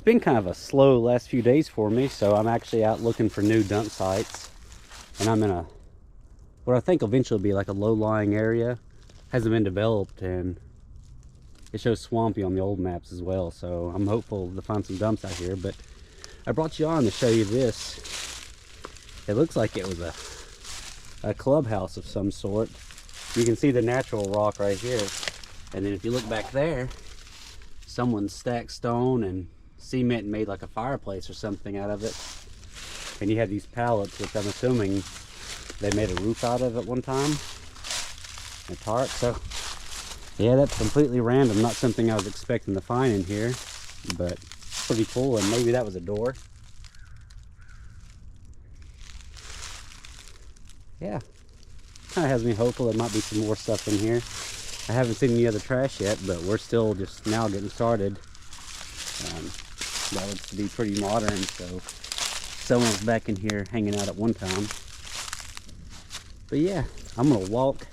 been kind of a slow last few days for me, so I'm actually out looking for new dump sites. And I'm in what I think eventually will be like a low-lying area. Hasn't been developed, and it shows swampy on the old maps as well, so I'm hopeful to find some dumps out here. But I brought you on to show you this. It looks like it was a clubhouse of some sort. You can see the natural rock right here, and then if you look back there, someone stacked stone and cement and made like a fireplace or something out of it. And you have these pallets, which I'm assuming they made a roof out of at one time, a tarp. So yeah, that's completely random, not something I was expecting to find in here, but pretty cool. And maybe that was a door. Yeah, kind of has me hopeful there might be some more stuff in here. I haven't seen any other trash yet, but we're still just now getting started. That looks to be pretty modern, so someone was back in here hanging out at one time. But yeah, I'm gonna walk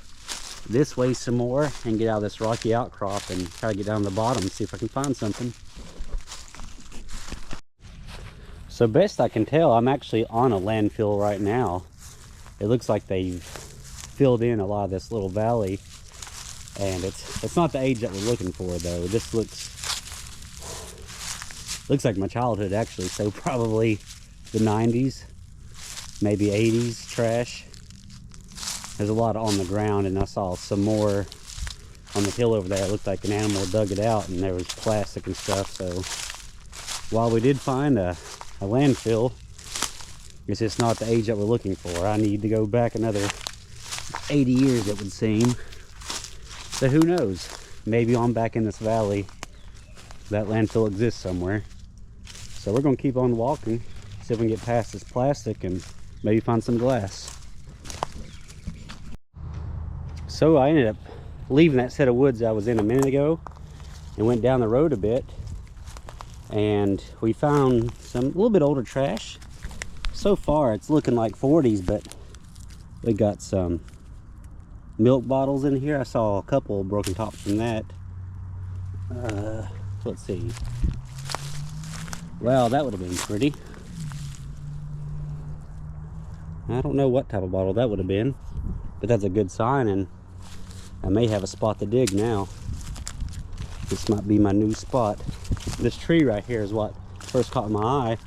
this way some more and get out of this rocky outcrop and try to get down to the bottom and see if I can find something. So best I can tell, I'm actually on a landfill right now. It looks like they've filled in a lot of this little valley, and it's not the age that we're looking for though. This looks like my childhood actually, so probably the 90s, maybe 80s trash. There's a lot on the ground, and I saw some more on the hill over there. It looked like an animal dug it out, and there was plastic and stuff. So while we did find a landfill, it's just not the age that we're looking for. I need to go back another 80 years, it would seem. So who knows? Maybe I'm back in this valley. That landfill exists somewhere. So we're gonna keep on walking, see if we can get past this plastic and maybe find some glass. So I ended up leaving that set of woods I was in a minute ago and went down the road a bit, and we found some a little bit older trash. So far it's looking like 40s, but we got some milk bottles in here. I saw a couple broken tops from that. Let's see. Well, that would have been pretty. I don't know what type of bottle that would have been, but that's a good sign, and I may have a spot to dig now. This might be my new spot. This tree right here is what first caught my eye,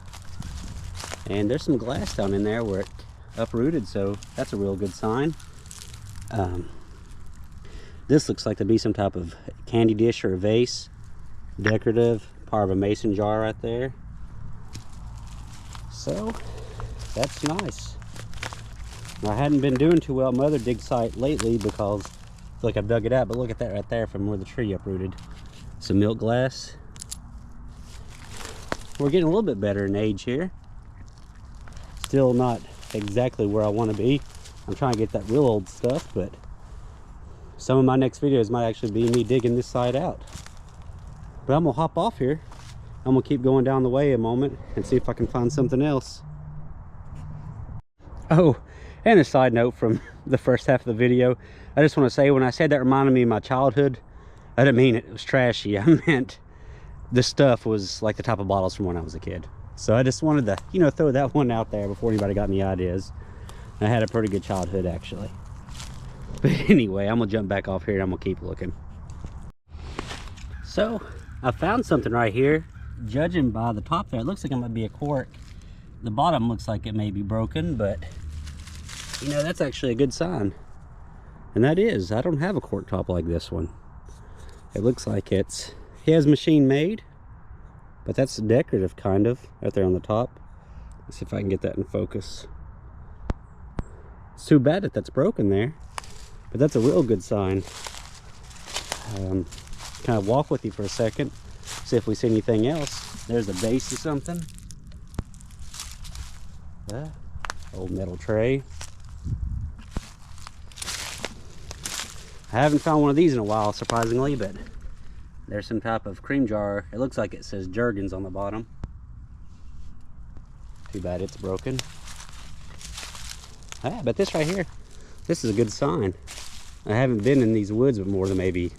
and there's some glass down in there where it uprooted, so that's a real good sign. This looks like to be some type of candy dish or a vase, decorative, part of a mason jar right there. So that's nice. I hadn't been doing too well at my other dig site lately because I feel like I've dug it out, but look at that right there from where the tree uprooted. Some milk glass. We're getting a little bit better in age here. Still not exactly where I want to be. I'm trying to get that real old stuff, but some of my next videos might actually be me digging this side out. But I'm gonna hop off here. I'm gonna keep going down the way a moment and see if I can find something else. Oh, and a side note from the first half of the video, I just want to say, when I said that reminded me of my childhood, I didn't mean it was trashy. I meant the stuff was like the type of bottles from when I was a kid. So I just wanted to, you know, throw that one out there before anybody got any ideas. I had a pretty good childhood, actually. But anyway, I'm gonna jump back off here and I'm gonna keep looking. So I found something right here. Judging by the top there, it looks like it might be a cork. The bottom looks like it may be broken, but you know, that's actually a good sign. And that is, I don't have a cork top like this one. It looks like it has machine made, but that's decorative kind of right there on the top. Let's see if I can get that in focus. It's too bad that that's broken there, but that's a real good sign. Kind of walk with you for a second, see if we see anything else. There's a base of something. Old metal tray. I haven't found one of these in a while, surprisingly, but there's some type of cream jar. It looks like it says Jergens on the bottom. Too bad it's broken. But this right here, this is a good sign. I haven't been in these woods for more than maybe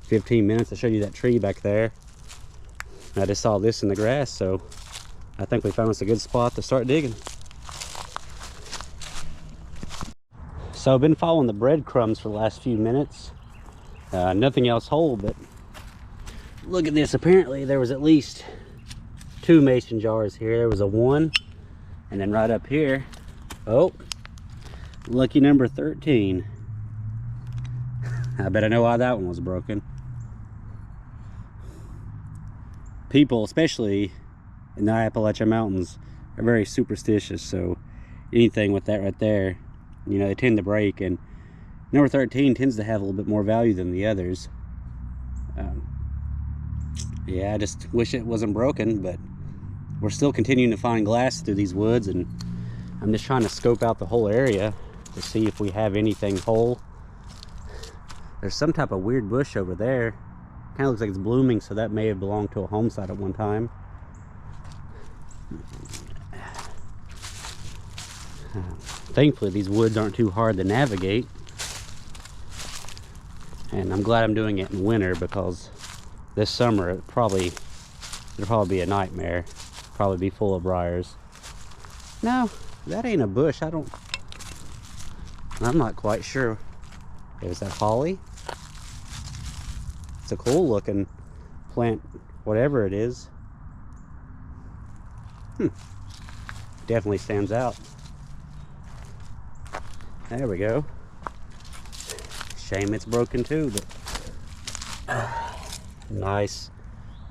15 minutes. I showed you that tree back there. I just saw this in the grass, so I think we found us a good spot to start digging. So I've been following the breadcrumbs for the last few minutes. Nothing else whole, but look at this. Apparently there was at least 2 mason jars here. There was a 1, and then right up here, oh, lucky number 13. I bet I know why that one was broken. People, especially in the Appalachian Mountains, are very superstitious, so anything with that right there, you know, they tend to break, and number 13 tends to have a little bit more value than the others. Yeah, I just wish it wasn't broken, but we're still continuing to find glass through these woods, and I'm just trying to scope out the whole area to see if we have anything whole. There's some type of weird bush over there. Kind of looks like it's blooming, so that may have belonged to a home site at one time. Thankfully, these woods aren't too hard to navigate. And I'm glad I'm doing it in winter, because this summer it'll probably be a nightmare. Probably be full of briars. No, that ain't a bush. I'm not quite sure. Is that holly? It's a cool looking plant, whatever it is. Definitely stands out. There we go. Shame it's broken too, but nice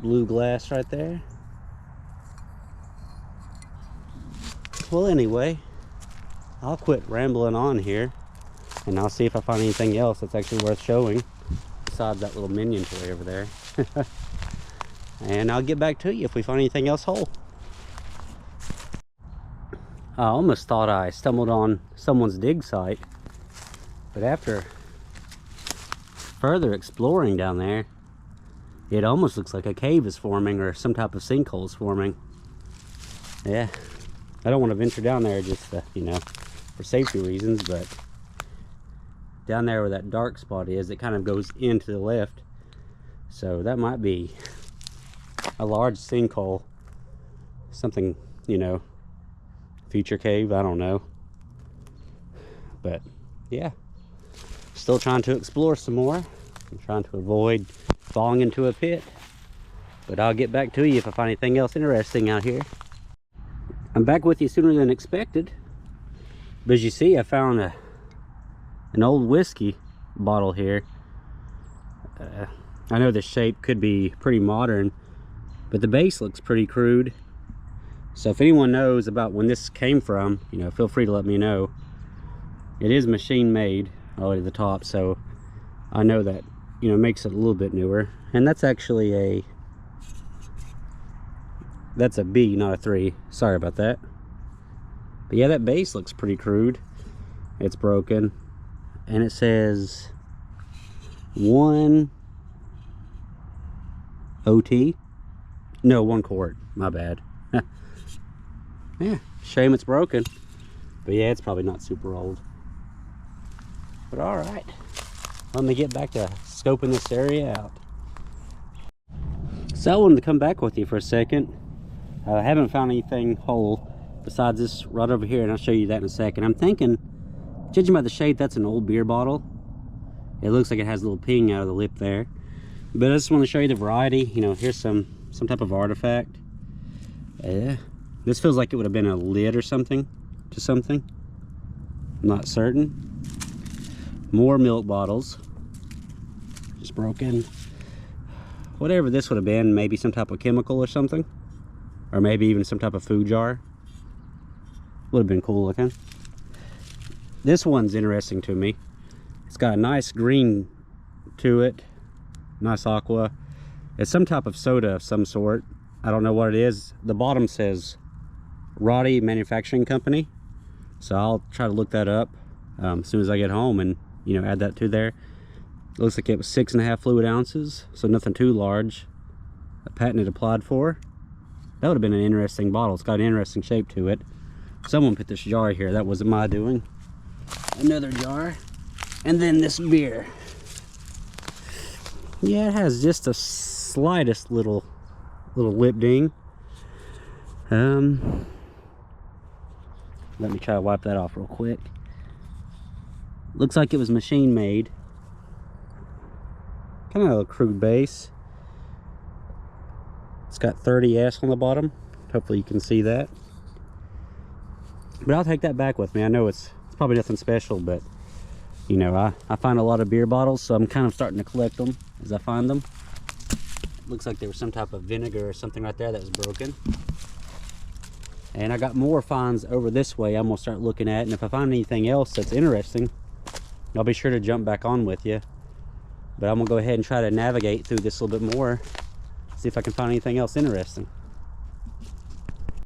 blue glass right there. Well, anyway, I'll quit rambling on here, and I'll see if I find anything else that's actually worth showing besides that little minion toy over there. And I'll get back to you if we find anything else whole. I almost thought I stumbled on someone's dig site, but after further exploring down there, it almost looks like a cave is forming, or some type of sinkhole is forming. Yeah, I don't want to venture down there just you know, for safety reasons, but down there where that dark spot is, it kind of goes into the left, so that might be a large sinkhole, something, you know, future cave, I don't know. But yeah, still trying to explore some more. I'm trying to avoid falling into a pit, but I'll get back to you if I find anything else interesting out here. I'm back with you sooner than expected, but as you see, I found an old whiskey bottle here. I know the shape could be pretty modern, but the base looks pretty crude. So if anyone knows about when this came from, you know, feel free to let me know. It is machine made all the way to the top, so I know that, you know, makes it a little bit newer. And that's actually that's a B, not a 3. Sorry about that. But yeah, that base looks pretty crude. It's broken, and it says 1 OT. No, 1 quart. My bad. Yeah, shame it's broken. But yeah, it's probably not super old. But all right, let me get back to scoping this area out. So I wanted to come back with you for a second. I haven't found anything whole besides this right over here, and I'll show you that in a second. I'm thinking, judging by the shape, that's an old beer bottle. It looks like it has a little ping out of the lip there. But I just want to show you the variety. You know, here's some type of artifact. Yeah, this feels like it would have been a lid or something to something. I'm not certain. More milk bottles, just broken. Whatever this would have been, maybe some type of chemical or something, or maybe even some type of food jar. Would have been cool looking. This one's interesting to me. It's got a nice green to it, nice aqua. It's some type of soda of some sort. I don't know what it is. The bottom says Roddy Manufacturing Company, so I'll try to look that up as soon as I get home, and you know, add that to there. It looks like it was 6.5 fluid ounces, so nothing too large. A patent it applied for. That would have been an interesting bottle. It's got an interesting shape to it. Someone put this jar here. That wasn't my doing. Another jar, and then this beer. Yeah, it has just the slightest little Little lip ding. Let me try to wipe that off real quick. Looks like it was machine made. Kind of a crude base. It's got 30S on the bottom. Hopefully you can see that. But I'll take that back with me. I know it's probably nothing special, but you know, I find a lot of beer bottles, so I'm kind of starting to collect them as I find them. Looks like there was some type of vinegar or something right there that was broken. And I got more finds over this way I'm gonna start looking at, and if I find anything else that's interesting, I'll be sure to jump back on with you. But I'm gonna go ahead and try to navigate through this a little bit more, see if I can find anything else interesting.